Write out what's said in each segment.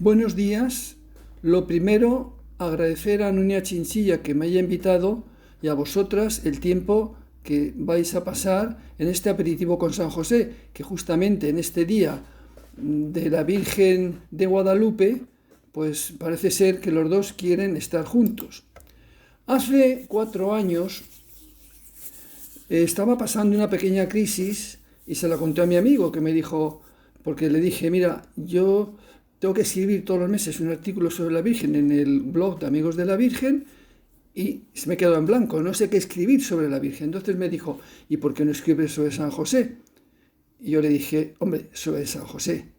Buenos días. Lo primero, agradecer a Nuria Chinchilla que me haya invitado y a vosotras el tiempo que vais a pasar en este aperitivo con San José, que justamente en este día de la Virgen de Guadalupe, pues parece ser que los dos quieren estar juntos. Hace 4 años estaba pasando una pequeña crisis y se la conté a mi amigo que me dijo, porque le dije, mira, yo tengo que escribir todos los meses un artículo sobre la Virgen en el blog de Amigos de la Virgen y se me quedó en blanco, no sé qué escribir sobre la Virgen. Entonces me dijo, ¿y por qué no escribes sobre San José? Y yo le dije, hombre, sobre San José.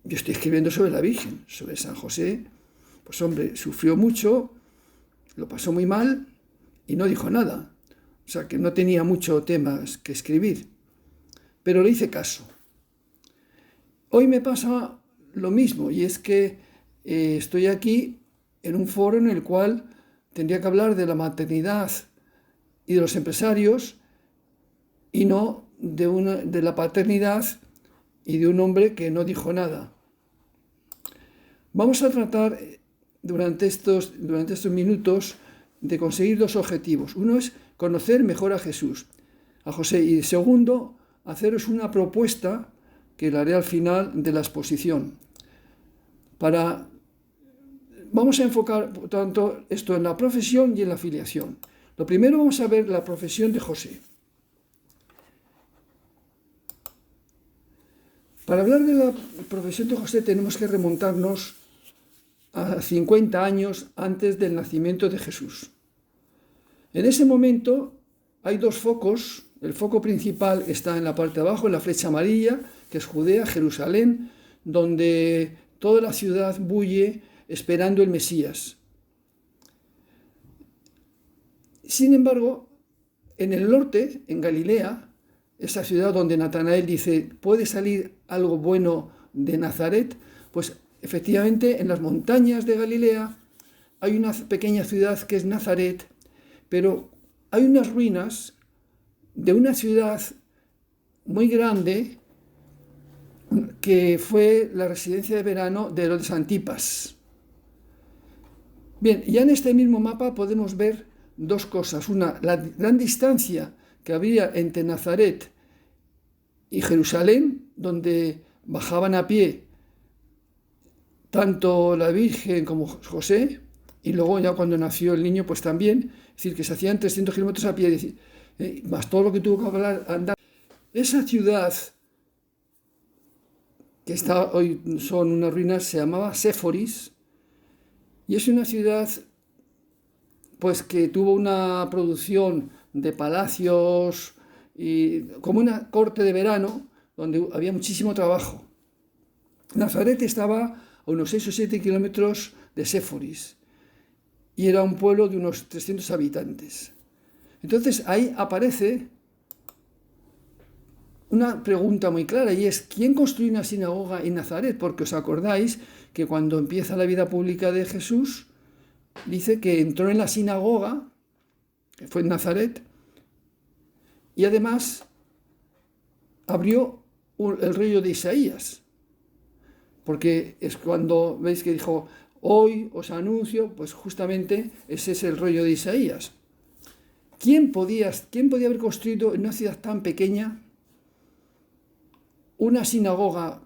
Yo estoy escribiendo sobre la Virgen, sobre San José. Pues hombre, sufrió mucho, lo pasó muy mal y no dijo nada. O sea que no tenía mucho temas que escribir. Pero le hice caso. Hoy me pasa lo mismo y es que estoy aquí en un foro en el cual tendría que hablar de la maternidad y de los empresarios y no de la paternidad y de un hombre que no dijo nada. Vamos a tratar durante estos minutos de conseguir 2 objetivos. Uno es conocer mejor a Jesús, a José, y segundo, haceros una propuesta que la haré al final de la exposición. Vamos a enfocar, por tanto, esto en la profesión y en la filiación. Lo primero vamos a ver la profesión de José. Para hablar de la profesión de José tenemos que remontarnos a 50 años antes del nacimiento de Jesús. En ese momento hay 2 focos. El foco principal está en la parte de abajo, en la flecha amarilla, que es Judea, Jerusalén, donde toda la ciudad bulle esperando el Mesías. Sin embargo, en el norte, en Galilea, esa ciudad donde Natanael dice, ¿puede salir algo bueno de Nazaret? Pues efectivamente en las montañas de Galilea hay una pequeña ciudad que es Nazaret, pero hay unas ruinas de una ciudad muy grande que fue la residencia de verano de Herodes Antipas. Bien, ya en este mismo mapa podemos ver 2 cosas. Una, la gran distancia que había entre Nazaret y Jerusalén, donde bajaban a pie tanto la Virgen como José, y luego ya cuando nació el niño, pues también, es decir, que se hacían 300 kilómetros a pie, más todo lo que tuvo que andar. Esa ciudad, que hoy son unas ruinas, se llamaba Séforis, y es una ciudad pues que tuvo una producción de palacios y como una corte de verano donde había muchísimo trabajo. Nazaret estaba a unos 6 o 7 kilómetros de Séforis y era un pueblo de unos 300 habitantes. Entonces ahí aparece una pregunta muy clara y es, ¿quién construyó una sinagoga en Nazaret? Porque os acordáis que cuando empieza la vida pública de Jesús, dice que entró en la sinagoga, que fue en Nazaret, y además abrió el rollo de Isaías, porque es cuando veis que dijo, hoy os anuncio, pues justamente ese es el rollo de Isaías. ¿Quién podía haber construido en una ciudad tan pequeña una sinagoga,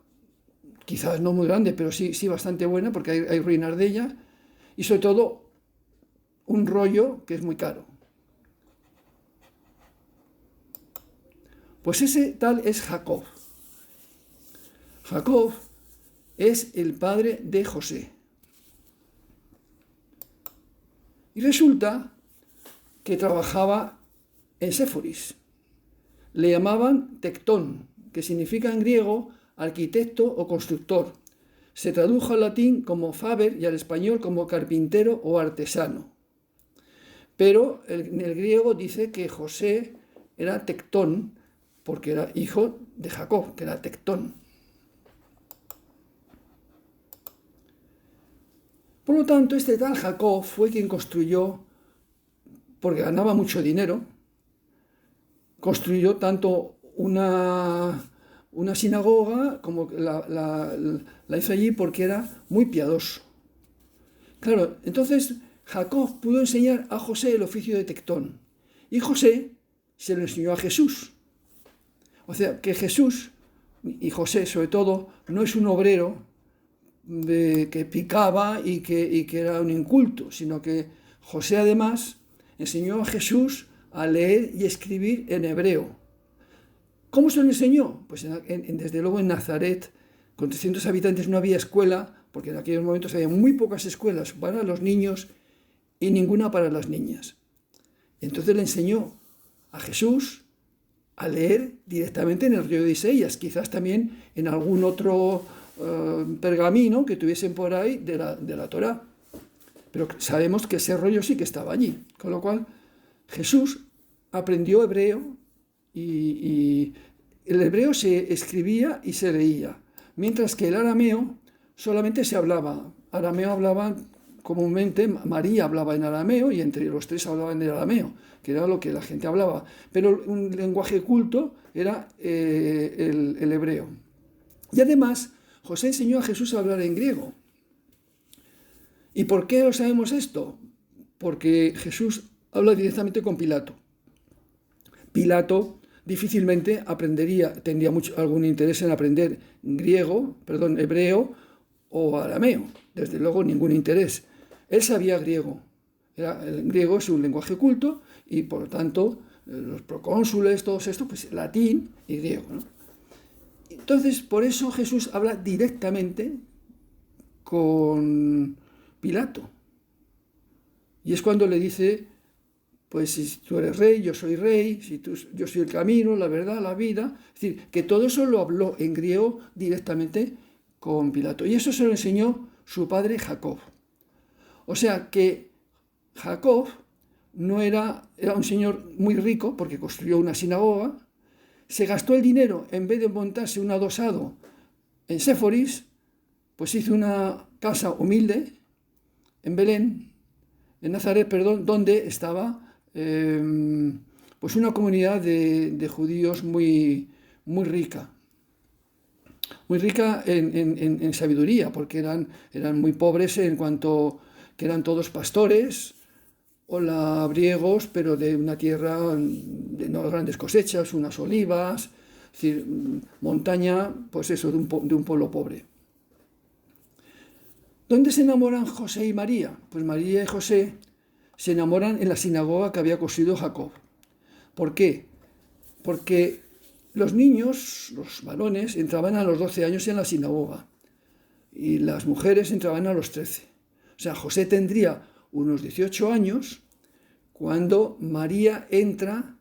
quizás no muy grande, pero sí bastante buena, porque hay ruinas de ella, y sobre todo un rollo que es muy caro? Pues ese tal es Jacob. Jacob es el padre de José. Y resulta que trabajaba en Séforis. Le llamaban Tectón, que significa en griego arquitecto o constructor. Se tradujo al latín como faber y al español como carpintero o artesano. Pero en el griego dice que José era Tectón, porque era hijo de Jacob, que era Tectón. Por lo tanto, este tal Jacob fue quien construyó, porque ganaba mucho dinero, construyó tanto una una sinagoga, como la hizo allí porque era muy piadoso. Claro, entonces Jacob pudo enseñar a José el oficio de tectón y José se lo enseñó a Jesús. O sea, que Jesús y José sobre todo no es un obrero que picaba y que era un inculto, sino que José además enseñó a Jesús a leer y escribir en hebreo. ¿Cómo se lo enseñó? Pues desde luego en Nazaret, con 300 habitantes, no había escuela, porque en aquellos momentos había muy pocas escuelas para los niños y ninguna para las niñas. Entonces le enseñó a Jesús a leer directamente en el río de Isaías, quizás también en algún otro pergamino que tuviesen por ahí de la Torá. Pero sabemos que ese rollo sí que estaba allí, con lo cual Jesús aprendió hebreo y el hebreo se escribía y se leía, mientras que el arameo solamente se hablaba. Arameo hablaban comúnmente, María hablaba en arameo y entre los tres hablaban en arameo, que era lo que la gente hablaba. Pero un lenguaje culto era el hebreo. Y además, José enseñó a Jesús a hablar en griego. ¿Y por qué lo sabemos esto? Porque Jesús habla directamente con Pilato. Pilato difícilmente tendría algún interés en aprender hebreo o arameo. Desde luego ningún interés. Él sabía griego. El griego es un lenguaje culto y por lo tanto los procónsules, todo esto, pues latín y griego, ¿no? Entonces, por eso Jesús habla directamente con Pilato. Y es cuando le dice, pues si tú eres rey, yo soy rey, yo soy el camino, la verdad, la vida. Es decir, que todo eso lo habló en griego directamente con Pilato. Y eso se lo enseñó su padre Jacob. O sea que Jacob era un señor muy rico porque construyó una sinagoga, se gastó el dinero, en vez de montarse un adosado en Séforis, pues hizo una casa humilde en Belén, en Nazaret, perdón, donde estaba pues una comunidad de judíos muy, muy rica. Muy rica en sabiduría, porque eran muy pobres en cuanto que eran todos pastores o labriegos, pero de una tierra de no grandes cosechas, unas olivas, es decir, montaña, pues eso, de un pueblo pobre. ¿Dónde se enamoran José y María? Pues María y José se enamoran en la sinagoga que había construido Jacob. ¿Por qué? Porque los niños, los varones, entraban a los 12 años en la sinagoga y las mujeres entraban a los 13. O sea, José tendría unos 18 años cuando María entra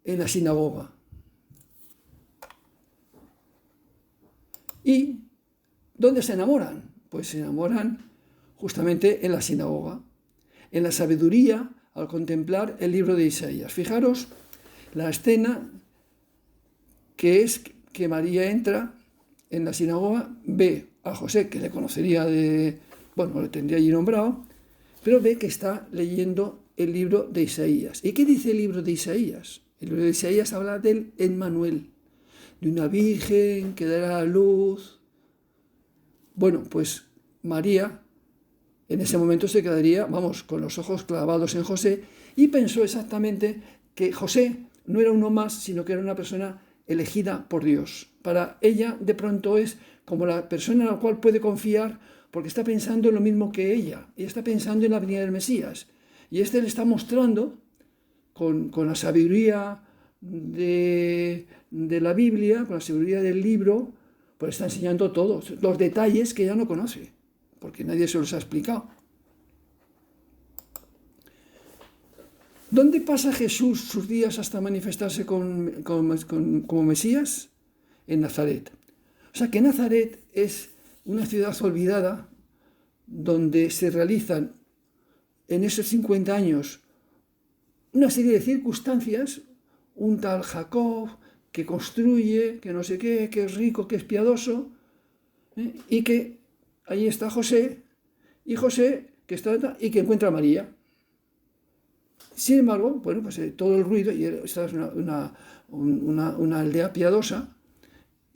en la sinagoga. ¿Y dónde se enamoran? Pues se enamoran justamente en la sinagoga, en la sabiduría al contemplar el libro de Isaías. Fijaros la escena que es que María entra en la sinagoga, ve a José, que le conocería le tendría allí nombrado, pero ve que está leyendo el libro de Isaías. ¿Y qué dice el libro de Isaías? El libro de Isaías habla del Emmanuel, de una virgen que dará a luz. Bueno, pues María en ese momento se quedaría, con los ojos clavados en José y pensó exactamente que José no era uno más, sino que era una persona elegida por Dios. Para ella, de pronto, es como la persona en la cual puede confiar porque está pensando en lo mismo que ella y está pensando en la venida del Mesías. Y le está mostrando con la sabiduría de la Biblia, con la sabiduría del libro, pues está enseñando todos los detalles que ella no conoce, porque nadie se los ha explicado. ¿Dónde pasa Jesús sus días hasta manifestarse como Mesías? En Nazaret. O sea que Nazaret es una ciudad olvidada donde se realizan en esos 50 años una serie de circunstancias, un tal Jacob que construye, que no sé qué, que es rico, que es piadoso, y que ahí está José, y José que que encuentra a María. Sin embargo, pues todo el ruido, y esta es una aldea piadosa,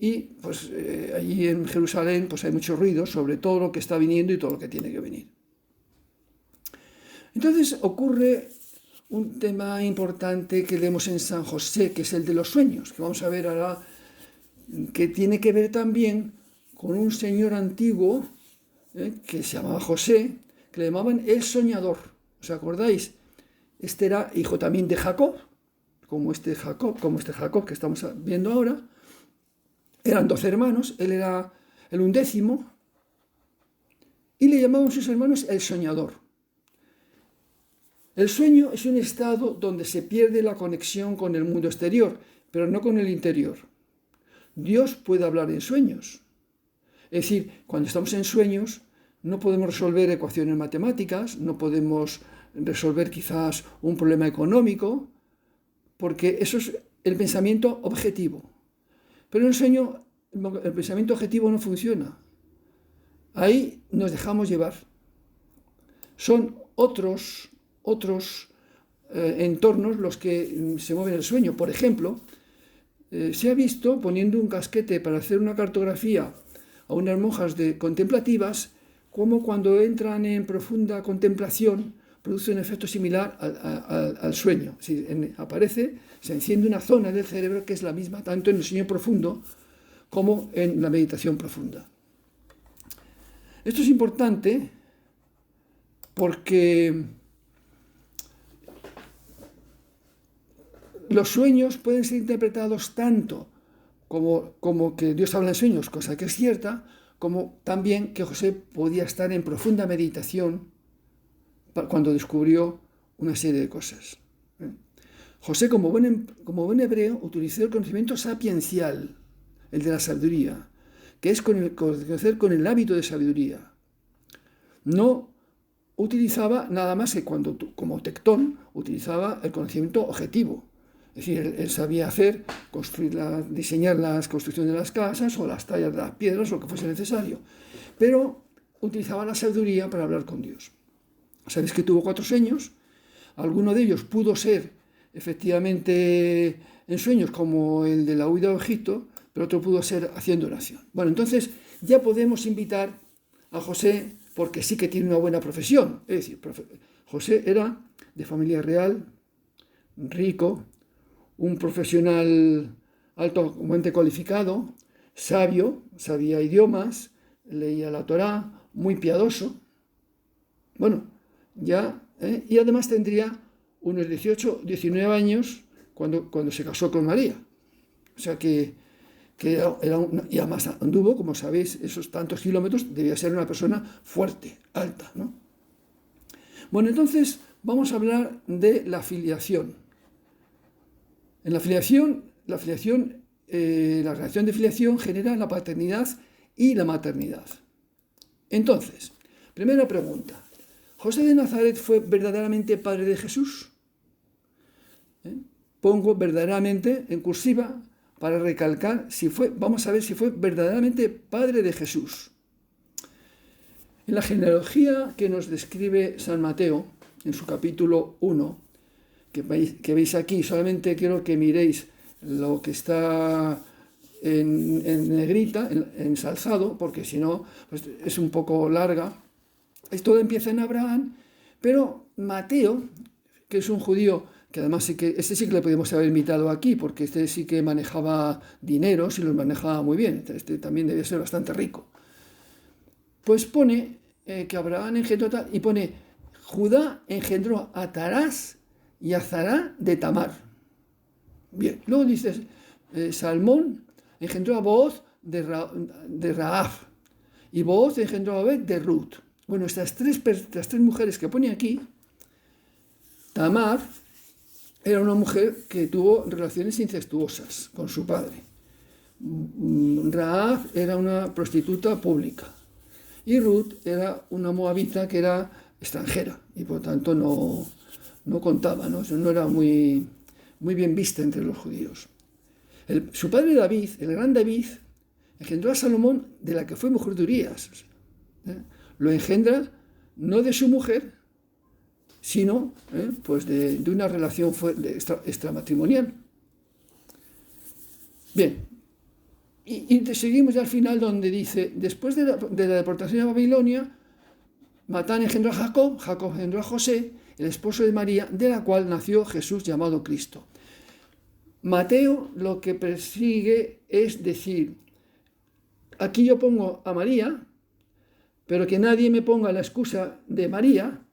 y pues allí en Jerusalén pues hay mucho ruido sobre todo lo que está viniendo y todo lo que tiene que venir. Entonces ocurre un tema importante que leemos en San José, que es el de los sueños, que vamos a ver ahora, que tiene que ver también con un señor antiguo que se llamaba José, que le llamaban el soñador. ¿Os acordáis? Este era hijo también de Jacob, como este Jacob que estamos viendo ahora. Eran 12 hermanos, él era el 11º, y le llamaban sus hermanos el soñador. El sueño es un estado donde se pierde la conexión con el mundo exterior, pero no con el interior. Dios puede hablar en sueños. Es decir, cuando estamos en sueños no podemos resolver ecuaciones matemáticas, no podemos resolver quizás un problema económico, porque eso es el pensamiento objetivo. Pero en el sueño el pensamiento objetivo no funciona. Ahí nos dejamos llevar. Son otros entornos los que se mueven el sueño. Por ejemplo, se ha visto poniendo un casquete para hacer una cartografía a unas monjas contemplativas, como cuando entran en profunda contemplación produce un efecto similar al sueño. Se enciende una zona del cerebro que es la misma tanto en el sueño profundo como en la meditación profunda. Esto es importante porque los sueños pueden ser interpretados tanto como que Dios habla en sueños, cosa que es cierta, como también que José podía estar en profunda meditación cuando descubrió una serie de cosas. José, como buen hebreo, utilizó el conocimiento sapiencial, el de la sabiduría, que es conocer con el hábito de sabiduría. No utilizaba nada más que cuando, como Tectón, utilizaba el conocimiento objetivo. Es decir, él sabía diseñar las construcciones de las casas o las tallas de las piedras o lo que fuese necesario. Pero utilizaba la sabiduría para hablar con Dios. Sabéis que tuvo 4 sueños. Alguno de ellos pudo ser efectivamente en sueños como el de la huida de Egipto, pero otro pudo ser haciendo oración. Bueno, entonces ya podemos invitar a José porque sí que tiene una buena profesión. Es decir, José era de familia real, rico, un profesional altamente cualificado, sabio, sabía idiomas, leía la Torá, muy piadoso. Bueno, y además tendría unos 18, 19 años cuando se casó con María. O sea que y además anduvo, como sabéis, esos tantos kilómetros, debía ser una persona fuerte, alta, ¿no? Bueno, entonces vamos a hablar de la filiación. En la filiación, la relación de filiación genera la paternidad y la maternidad. Entonces, primera pregunta. ¿José de Nazaret fue verdaderamente padre de Jesús? Pongo verdaderamente en cursiva para recalcar vamos a ver si fue verdaderamente padre de Jesús. En la genealogía que nos describe San Mateo, en su capítulo 1, que veis aquí, solamente quiero que miréis lo que está en negrita, ensalzado, porque si no, pues es un poco larga. Todo empieza en Abraham, pero Mateo, que es un judío, que además sí que le podemos haber invitado aquí, porque este sí que manejaba dineros y los manejaba muy bien, este también debe ser bastante rico. Pues pone que Abraham engendró y pone Judá engendró a Tarás y a Zará de Tamar. Bien, luego dices Salmón engendró a Booz de Rahab y Booz engendró a Obed de Ruth. Bueno, estas tres mujeres que pone aquí, Tamar era una mujer que tuvo relaciones incestuosas con su padre. Rahab era una prostituta pública. Y Ruth era una moabita que era extranjera y por tanto no contaba, no era muy bien vista entre los judíos. Su padre David, el gran David, engendró a Salomón, de la que fue mujer de Urías. Lo engendra no de su mujer, sino pues de una relación extramatrimonial. Bien, Y seguimos ya al final donde dice, después de la deportación a Babilonia, Matán engendró a Jacob, Jacob engendró a José, el esposo de María, de la cual nació Jesús llamado Cristo. Mateo lo que persigue es decir, aquí yo pongo a María, pero que nadie me ponga la excusa de María,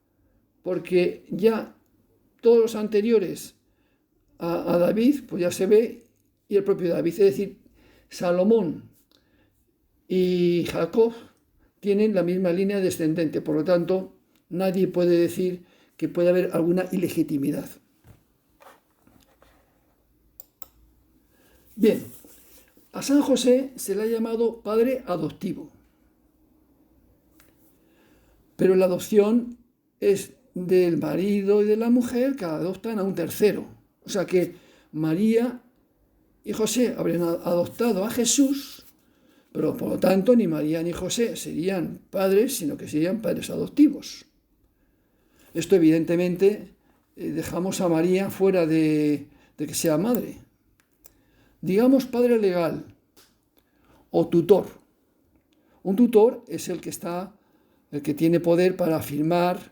porque ya todos los anteriores a David, pues ya se ve, y el propio David, es decir, Salomón y Jacob tienen la misma línea descendente, por lo tanto, nadie puede decir que puede haber alguna ilegitimidad. Bien, a San José se le ha llamado padre adoptivo, pero la adopción es del marido y de la mujer que adoptan a un tercero. O sea que María y José habrían adoptado a Jesús, pero por lo tanto ni María ni José serían padres, sino que serían padres adoptivos. Esto evidentemente dejamos a María fuera de que sea madre. Digamos padre legal o tutor. Un tutor es el que tiene poder para firmar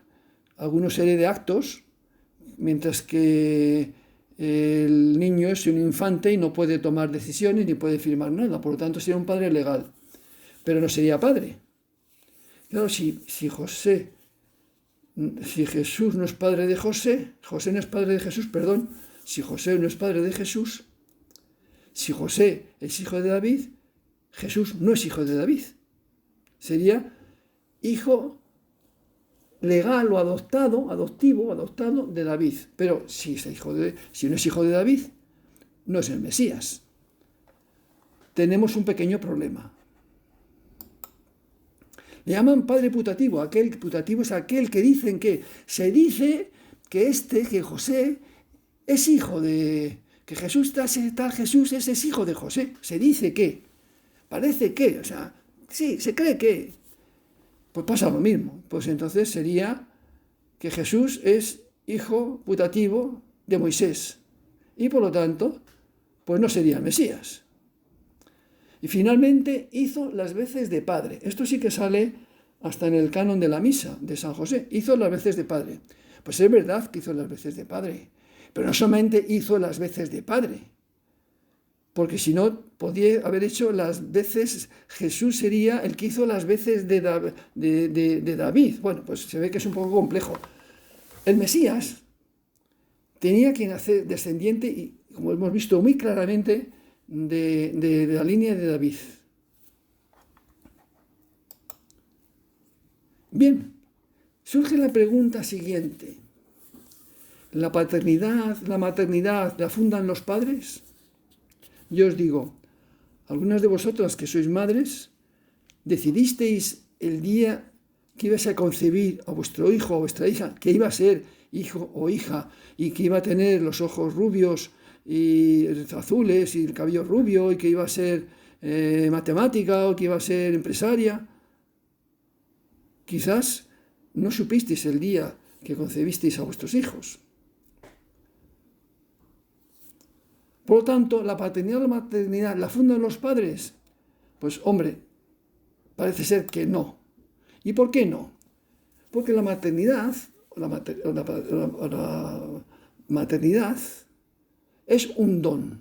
alguna serie de actos, mientras que el niño es un infante y no puede tomar decisiones ni puede firmar nada, por lo tanto sería un padre legal, pero no sería padre. Claro, si Jesús no es padre de José no es padre de Jesús, perdón, si José no es padre de Jesús, si José es hijo de David, Jesús no es hijo de David. Sería hijo legal o adoptado de David. Pero si no es hijo de David, no es el Mesías. Tenemos un pequeño problema. Le llaman padre putativo. Aquel putativo es aquel que dicen que se dice que José es hijo de... que Jesús, tal Jesús, ese es hijo de José. Se dice que, parece que, o sea, sí, se cree que. Pues pasa lo mismo. Pues entonces sería que Jesús es hijo putativo de Moisés. Y por lo tanto, pues no sería el Mesías. Y finalmente hizo las veces de padre. Esto sí que sale hasta en el canon de la misa de San José. Hizo las veces de padre. Pues es verdad que hizo las veces de padre. Pero no solamente hizo las veces de padre, porque si no, podía haber hecho las veces, Jesús sería el que hizo las veces de David. Bueno, pues se ve que es un poco complejo. El Mesías tenía que nacer descendiente, y como hemos visto muy claramente, de la línea de David. Bien, surge la pregunta siguiente. ¿La paternidad, la maternidad la fundan los padres? Yo os digo, algunas de vosotras que sois madres, decidisteis el día que ibais a concebir a vuestro hijo o vuestra hija, que iba a ser hijo o hija y que iba a tener los ojos rubios y azules y el cabello rubio y que iba a ser matemática o que iba a ser empresaria. Quizás no supisteis el día que concebisteis a vuestros hijos. Por lo tanto, ¿la paternidad o la maternidad la fundan los padres? Pues hombre, parece ser que no. ¿Y por qué no? Porque la maternidad o la maternidad es un don.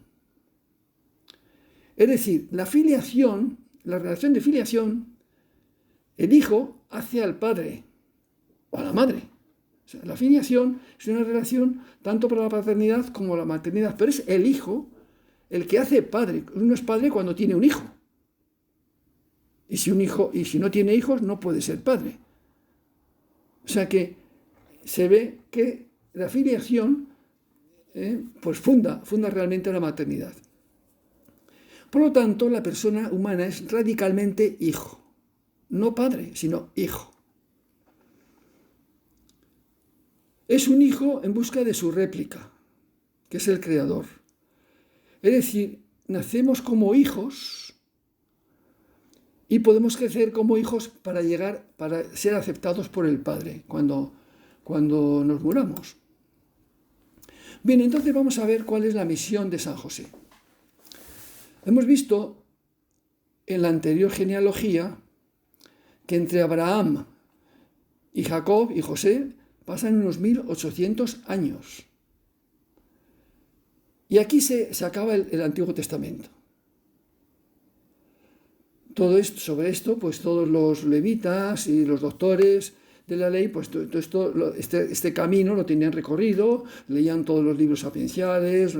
Es decir, la filiación, la relación de filiación, el hijo hace al padre o a la madre. O sea, la filiación es una relación tanto para la paternidad como la maternidad, pero es el hijo el que hace padre. Uno es padre cuando tiene un hijo. Y si no tiene hijos, no puede ser padre. O sea que se ve que la filiación pues funda realmente la maternidad. Por lo tanto, la persona humana es radicalmente hijo. No padre, sino hijo. Es un hijo en busca de su réplica, que es el creador. Es decir, nacemos como hijos y podemos crecer como hijos para ser aceptados por el Padre cuando nos muramos. Bien, entonces vamos a ver cuál es la misión de San José. Hemos visto en la anterior genealogía que entre Abraham y Jacob y José pasan unos 1800 años. Y aquí se acaba el Antiguo Testamento. Todo esto, sobre esto, pues todos los levitas y los doctores de la ley, pues este camino lo tenían recorrido, leían todos los libros sapienciales,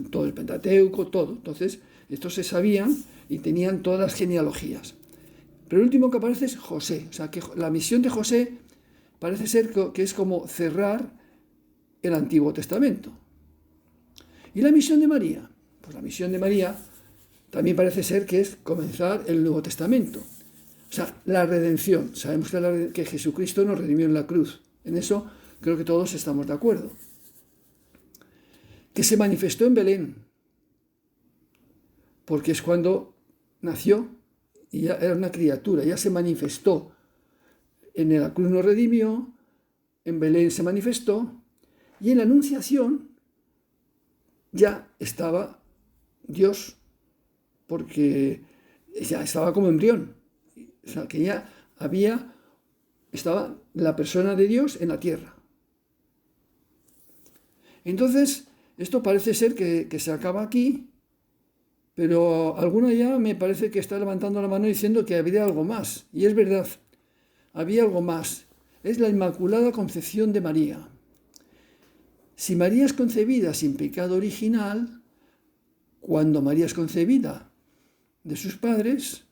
todo el Pentateuco, todo. Entonces, estos se sabían y tenían todas las genealogías. Pero el último que aparece es José. O sea, que la misión de José parece ser que es como cerrar el Antiguo Testamento. ¿Y la misión de María? Pues la misión de María también parece ser que es comenzar el Nuevo Testamento. O sea, la redención. Sabemos que Jesucristo nos redimió en la cruz. En eso creo que todos estamos de acuerdo. Que se manifestó en Belén, porque es cuando nació y ya era una criatura, ya se manifestó. En la cruz nos redimió, en Belén se manifestó, y en la Anunciación ya estaba Dios, porque ya estaba como embrión. O sea, que ya estaba la persona de Dios en la tierra. Entonces, esto parece ser que se acaba aquí, pero alguna ya me parece que está levantando la mano diciendo que habría algo más. Y es verdad, había algo más. Es la Inmaculada Concepción de María. Si María es concebida sin pecado original, cuando María es concebida de sus padres,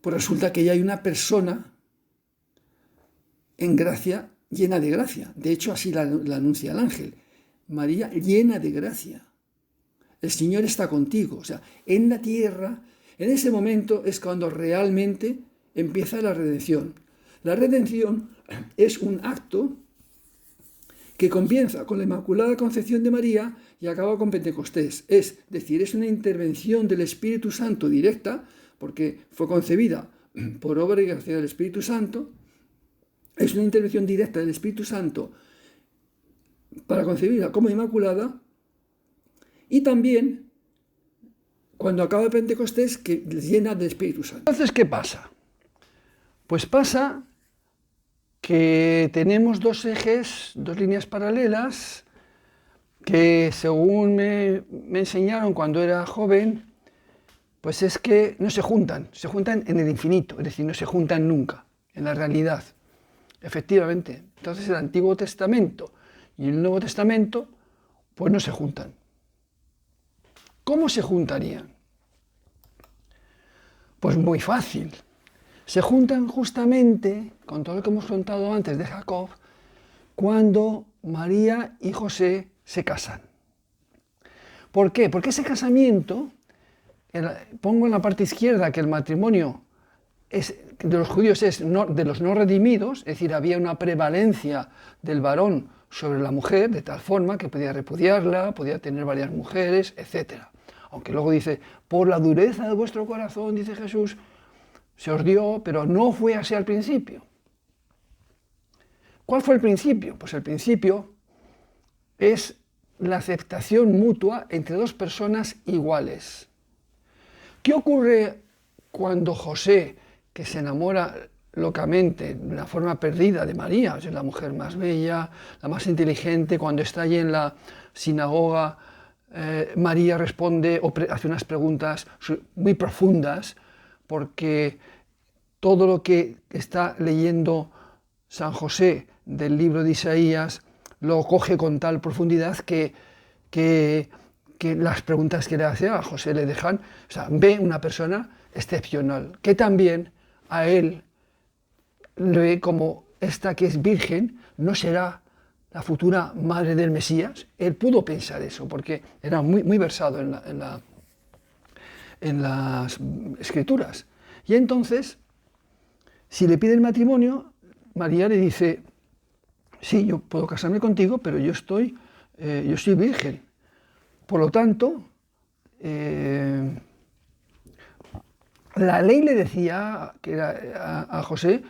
pues resulta que ya hay una persona en gracia, llena de gracia. De hecho, así la anuncia el ángel. María llena de gracia. El Señor está contigo. O sea, en la tierra, en ese momento es cuando realmente empieza la redención. La redención es un acto que comienza con la Inmaculada Concepción de María y acaba con Pentecostés. Es decir, es una intervención del Espíritu Santo directa, porque fue concebida por obra y gracia del Espíritu Santo. Es una intervención directa del Espíritu Santo para concebirla como Inmaculada. Y también, cuando acaba Pentecostés, que llena del Espíritu Santo. Entonces, ¿qué pasa? Pues pasa que tenemos dos ejes, dos líneas paralelas, que según me enseñaron cuando era joven, pues es que no se juntan en el infinito, es decir, no se juntan nunca, en la realidad. Efectivamente, entonces el Antiguo Testamento y el Nuevo Testamento, pues no se juntan. ¿Cómo se juntarían? Pues muy fácil. Se juntan justamente, con todo lo que hemos contado antes de Jacob, cuando María y José se casan. ¿Por qué? Porque ese casamiento, pongo en la parte izquierda que el matrimonio de los judíos es de los no redimidos, es decir, había una prevalencia del varón sobre la mujer, de tal forma que podía repudiarla, podía tener varias mujeres, etc. Aunque luego dice, por la dureza de vuestro corazón, dice Jesús, se os dio, pero no fue así al principio. ¿Cuál fue el principio? Pues el principio es la aceptación mutua entre dos personas iguales. ¿Qué ocurre cuando José, que se enamora locamente, de una forma perdida de María, es la mujer más bella, la más inteligente, cuando está allí en la sinagoga, María responde o hace unas preguntas muy profundas, porque todo lo que está leyendo San José del libro de Isaías lo coge con tal profundidad que las preguntas que le hace a José le dejan, o sea, ve una persona excepcional, que también a él le ve como esta que es virgen, no será la futura madre del Mesías. Él pudo pensar eso, porque era muy versado en las Escrituras. Y entonces, si le pide el matrimonio, María le dice, sí, yo puedo casarme contigo, pero yo soy virgen. Por lo tanto, la ley le decía a José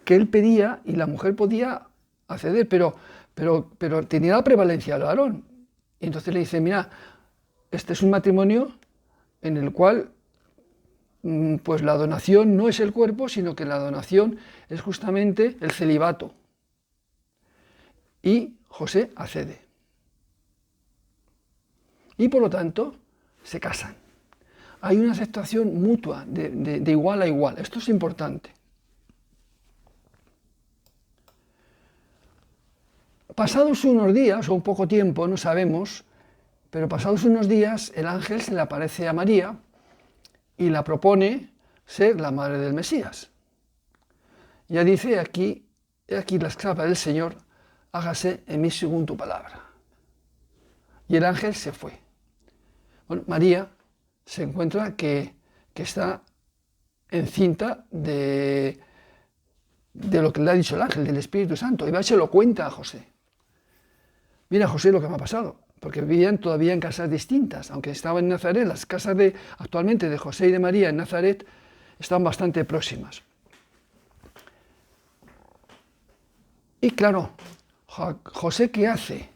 que él pedía y la mujer podía acceder, pero tenía la prevalencia del varón. Y entonces le dice, mira, este es un matrimonio en el cual pues la donación no es el cuerpo, sino que la donación es justamente el celibato. Y José accede. Y por lo tanto, se casan. Hay una aceptación mutua, de igual a igual. Esto es importante. Pasados unos días, o un poco tiempo, no sabemos, pero pasados unos días, el ángel se le aparece a María y la propone ser la madre del Mesías. Ya dice, aquí la esclava del Señor, hágase en mí según tu palabra. Y el ángel se fue. Bueno, María se encuentra que está encinta de lo que le ha dicho el ángel, del Espíritu Santo, y va y se lo cuenta a José. Mira, José, lo que me ha pasado, porque vivían todavía en casas distintas, aunque estaban en Nazaret, las casas actualmente de José y de María en Nazaret están bastante próximas. Y claro, José, ¿qué hace?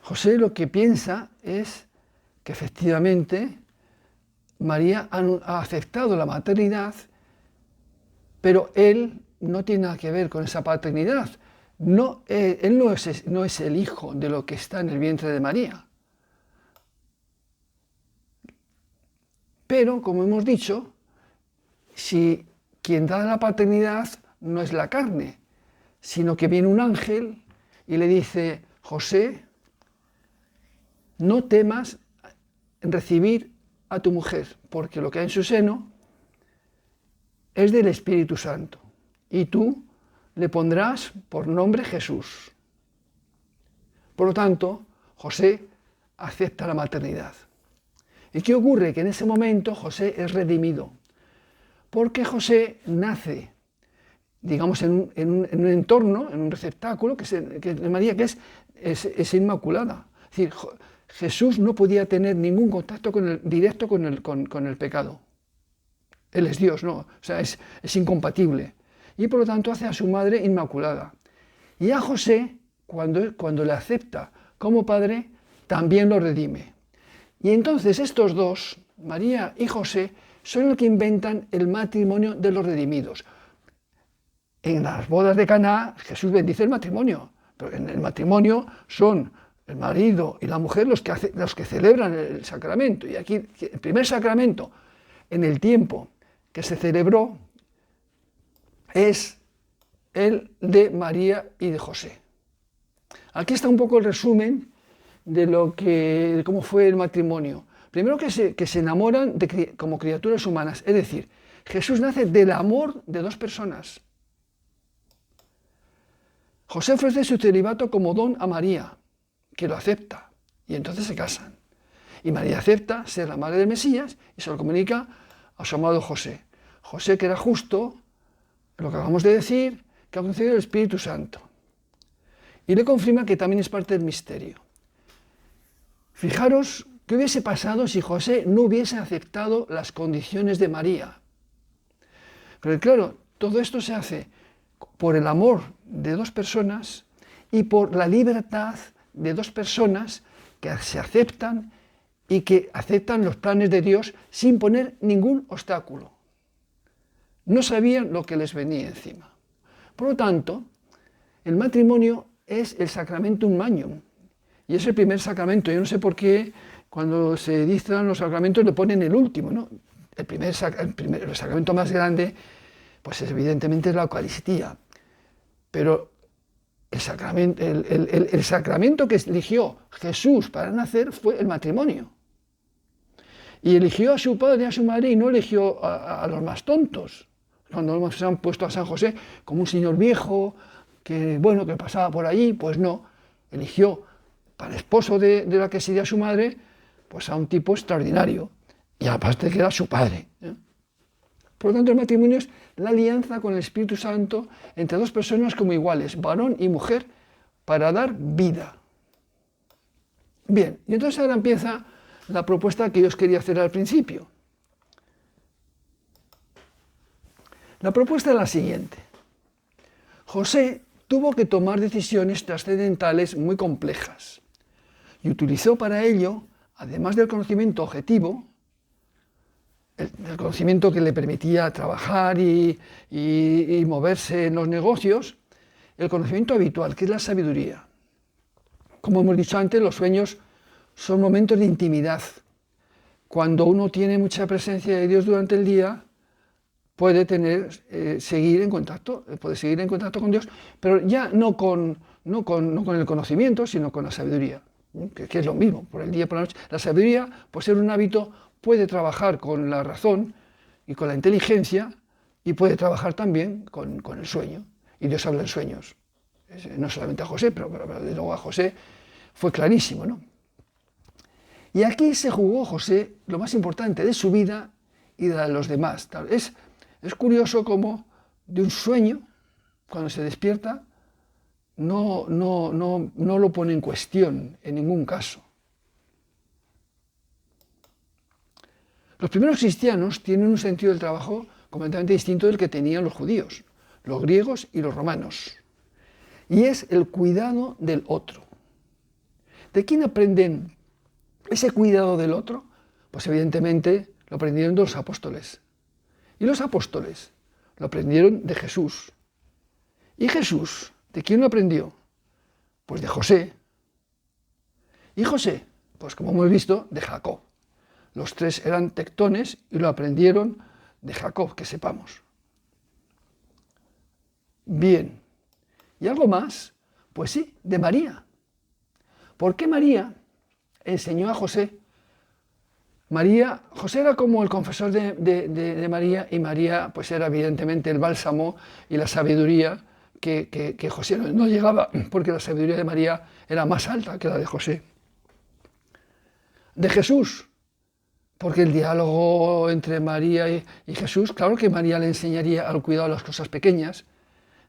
José lo que piensa es que efectivamente María ha aceptado la maternidad, pero él no tiene nada que ver con esa paternidad. No, él no es el hijo de lo que está en el vientre de María. Pero, como hemos dicho, si quien da la paternidad no es la carne, sino que viene un ángel y le dice, José, no temas en recibir a tu mujer, porque lo que hay en su seno es del Espíritu Santo, y tú le pondrás por nombre Jesús. Por lo tanto, José acepta la maternidad. ¿Y qué ocurre? Que en ese momento José es redimido, porque José nace, digamos, en un entorno, en un receptáculo, que es María, que es inmaculada. Es decir, Jesús no podía tener ningún contacto directo con el pecado. Él es Dios, ¿no? O sea, es incompatible. Y por lo tanto hace a su madre inmaculada. Y a José, cuando le acepta como padre, también lo redime. Y entonces estos dos, María y José, son los que inventan el matrimonio de los redimidos. En las bodas de Caná, Jesús bendice el matrimonio, pero en el matrimonio son el marido y la mujer los que celebran el sacramento. Y aquí el primer sacramento en el tiempo que se celebró es el de María y de José. Aquí está un poco el resumen de cómo fue el matrimonio. Primero que se enamoran como criaturas humanas, es decir, Jesús nace del amor de dos personas. José ofrece su celibato como don a María, que lo acepta, y entonces se casan. Y María acepta ser la madre del Mesías y se lo comunica a su amado José. José, que era justo, lo que acabamos de decir, que ha concedido el Espíritu Santo. Y le confirma que también es parte del misterio. Fijaros qué hubiese pasado si José no hubiese aceptado las condiciones de María. Pero claro, todo esto se hace por el amor de dos personas y por la libertad de dos personas que se aceptan y que aceptan los planes de Dios sin poner ningún obstáculo. No sabían lo que les venía encima. Por lo tanto, el matrimonio es el sacramentum magnum y es el primer sacramento. Yo no sé por qué cuando se dictan los sacramentos le ponen el último, ¿no? El sacramento más grande, pues evidentemente es la Eucaristía. Pero el sacramento que eligió Jesús para nacer fue el matrimonio. Y eligió a su padre y a su madre y no eligió a los más tontos. Cuando se han puesto a San José como un señor viejo, que pasaba por allí, pues no. Eligió para esposo de la que sería su madre, pues a un tipo extraordinario. Y aparte que era su padre. Por lo tanto, el matrimonio es la alianza con el Espíritu Santo entre dos personas como iguales, varón y mujer, para dar vida. Bien, y entonces ahora empieza la propuesta que yo os quería hacer al principio. La propuesta es la siguiente. José tuvo que tomar decisiones trascendentales muy complejas y utilizó para ello, además del conocimiento objetivo, el conocimiento que le permitía trabajar y moverse en los negocios, el conocimiento habitual, que es la sabiduría. Como hemos dicho antes, los sueños son momentos de intimidad. Cuando uno tiene mucha presencia de Dios durante el día, puede seguir en contacto con Dios, pero ya no con el conocimiento, sino con la sabiduría, que es lo mismo, por el día y por la noche. La sabiduría, por ser un hábito, puede trabajar con la razón y con la inteligencia, y puede trabajar también con el sueño. Y Dios habla en sueños. No solamente a José, pero de luego a José fue clarísimo, ¿no? Y aquí se jugó José lo más importante de su vida y de los demás. Es curioso cómo de un sueño, cuando se despierta, no lo pone en cuestión en ningún caso. Los primeros cristianos tienen un sentido del trabajo completamente distinto del que tenían los judíos, los griegos y los romanos. Y es el cuidado del otro. ¿De quién aprenden ese cuidado del otro? Pues evidentemente lo aprendieron de los apóstoles. Y los apóstoles lo aprendieron de Jesús. ¿Y Jesús de quién lo aprendió? Pues de José. ¿Y José? Pues como hemos visto, de Jacob. Los tres eran tectones y lo aprendieron de Jacob, que sepamos. Bien. ¿Y algo más? Pues sí, de María. ¿Por qué María enseñó a José? José era como el confesor de María, y María pues era evidentemente el bálsamo y la sabiduría que José no llegaba, porque la sabiduría de María era más alta que la de José. De Jesús, porque el diálogo entre María y Jesús, claro que María le enseñaría al cuidado de las cosas pequeñas,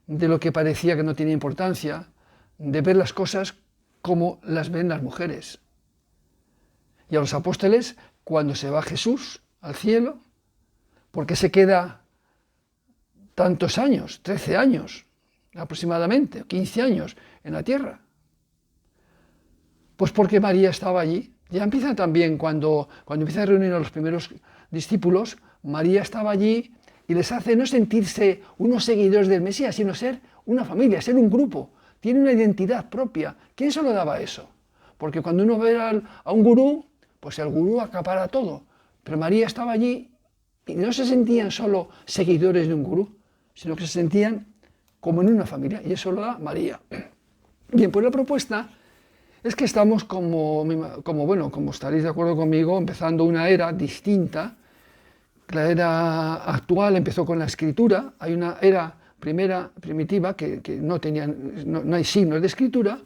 de lo que parecía que no tenía importancia, de ver las cosas como las ven las mujeres. Y a los apóstoles, cuando se va Jesús al cielo, ¿por qué se queda tantos años, 13 años aproximadamente, 15 años en la tierra? Pues porque María estaba allí. Ya empieza también, cuando empieza a reunir a los primeros discípulos, María estaba allí y les hace no sentirse unos seguidores del Mesías, sino ser una familia, ser un grupo. Tiene una identidad propia. ¿Quién se lo daba eso? Porque cuando uno ve a un gurú, pues el gurú acapara todo. Pero María estaba allí y no se sentían solo seguidores de un gurú, sino que se sentían como en una familia, y eso lo da María. Bien, pues la propuesta es que estamos como estaréis de acuerdo conmigo, empezando una era distinta. La era actual empezó con la escritura. Hay una era primitiva que no hay signos de escritura.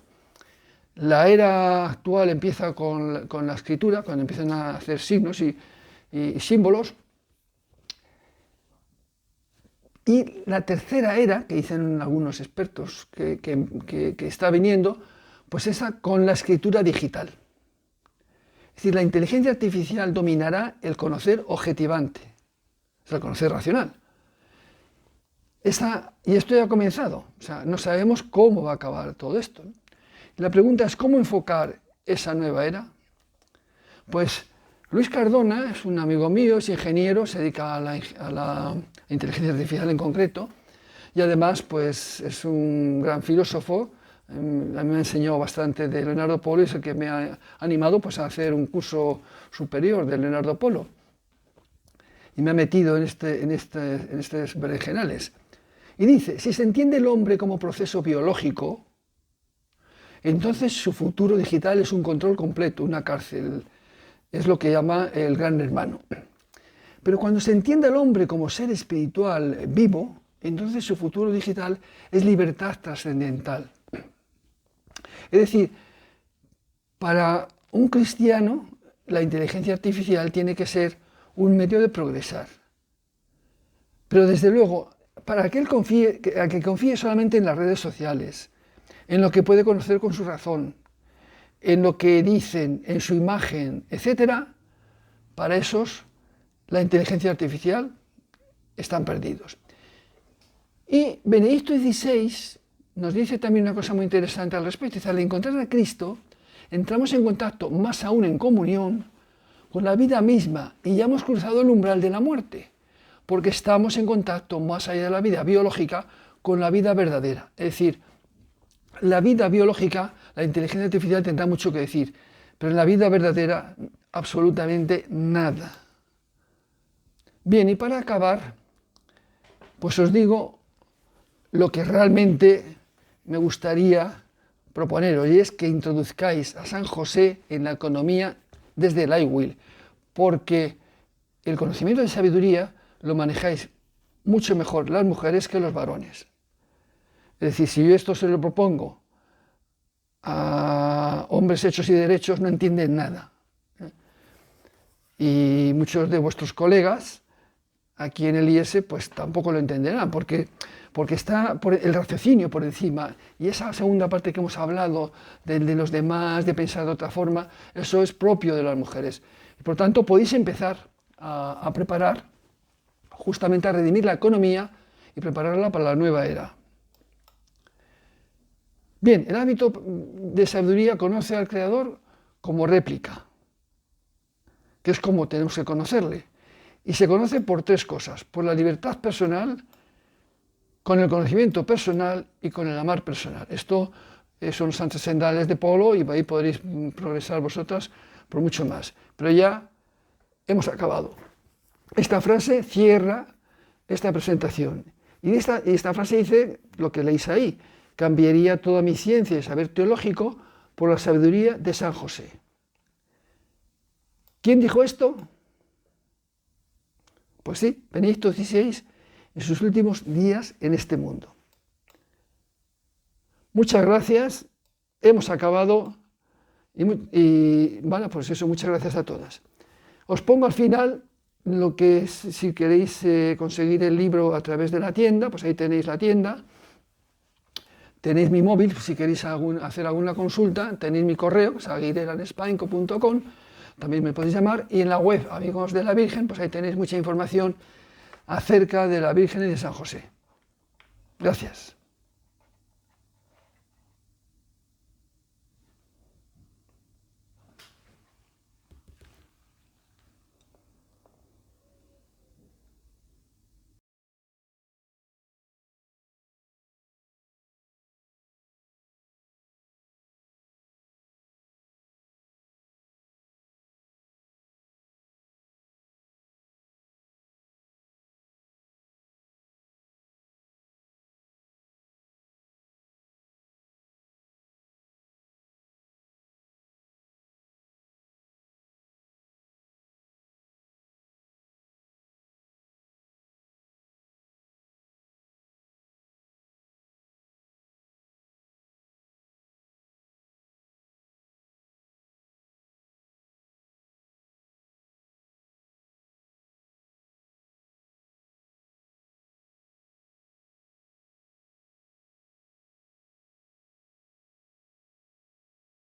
La era actual empieza con la escritura, cuando empiezan a hacer signos y símbolos. Y la tercera era, que dicen algunos expertos que está viniendo, pues esa con la escritura digital. Es decir, la inteligencia artificial dominará el conocer objetivante, es el conocer racional. Y esto ya ha comenzado, o sea, no sabemos cómo va a acabar todo esto, ¿no? Y la pregunta es, ¿cómo enfocar esa nueva era? Pues Luis Cardona es un amigo mío, es ingeniero, se dedica a la inteligencia artificial en concreto, y además pues es un gran filósofo. A mí me ha enseñado bastante de Leonardo Polo y es el que me ha animado pues, a hacer un curso superior de Leonardo Polo. Y me ha metido en estos berenjenales. Y dice, si se entiende el hombre como proceso biológico, entonces su futuro digital es un control completo, una cárcel. Es lo que llama el gran hermano. Pero cuando se entiende al hombre como ser espiritual vivo, entonces su futuro digital es libertad trascendental. Es decir, para un cristiano, la inteligencia artificial tiene que ser un medio de progresar. Pero desde luego, para aquel que confíe solamente en las redes sociales, en lo que puede conocer con su razón, en lo que dicen, en su imagen, etc., para esos, la inteligencia artificial están perdidos. Y Benedicto XVI nos dice también una cosa muy interesante al respecto. Dice, al encontrar a Cristo, entramos en contacto, más aún en comunión, con la vida misma y ya hemos cruzado el umbral de la muerte, porque estamos en contacto más allá de la vida biológica con la vida verdadera. Es decir, la vida biológica, la inteligencia artificial tendrá mucho que decir, pero en la vida verdadera absolutamente nada. Bien, y para acabar, pues os digo lo que realmente me gustaría proponeros, y es que introduzcáis a San José en la economía desde el iWill, porque el conocimiento de sabiduría lo manejáis mucho mejor las mujeres que los varones. Es decir, si yo esto se lo propongo a hombres hechos y derechos, no entienden nada. Y muchos de vuestros colegas aquí en el IES pues tampoco lo entenderán, porque está el raciocinio por encima, y esa segunda parte que hemos hablado de los demás, de pensar de otra forma, eso es propio de las mujeres. Y por tanto podéis empezar a preparar, justamente a redimir la economía y prepararla para la nueva era. Bien, el hábito de sabiduría conoce al Creador como réplica, que es como tenemos que conocerle. Y se conoce por tres cosas: por la libertad personal, con el conocimiento personal y con el amar personal. Esto son los antesenales de Polo, y ahí podréis progresar vosotras por mucho más. Pero ya hemos acabado. Esta frase cierra esta presentación. Y esta frase dice lo que leéis ahí: cambiaría toda mi ciencia y saber teológico por la sabiduría de San José. ¿Quién dijo esto? Pues sí, Benedicto XVI, en sus últimos días en este mundo. Muchas gracias, hemos acabado, y bueno, pues eso, muchas gracias a todas. Os pongo al final lo que es, si queréis conseguir el libro a través de la tienda, pues ahí tenéis la tienda, tenéis mi móvil, si queréis hacer alguna consulta, tenéis mi correo, que es aguirre@spainco.com, también me podéis llamar, y en la web Amigos de la Virgen, pues ahí tenéis mucha información acerca de la Virgen y de San José. Gracias.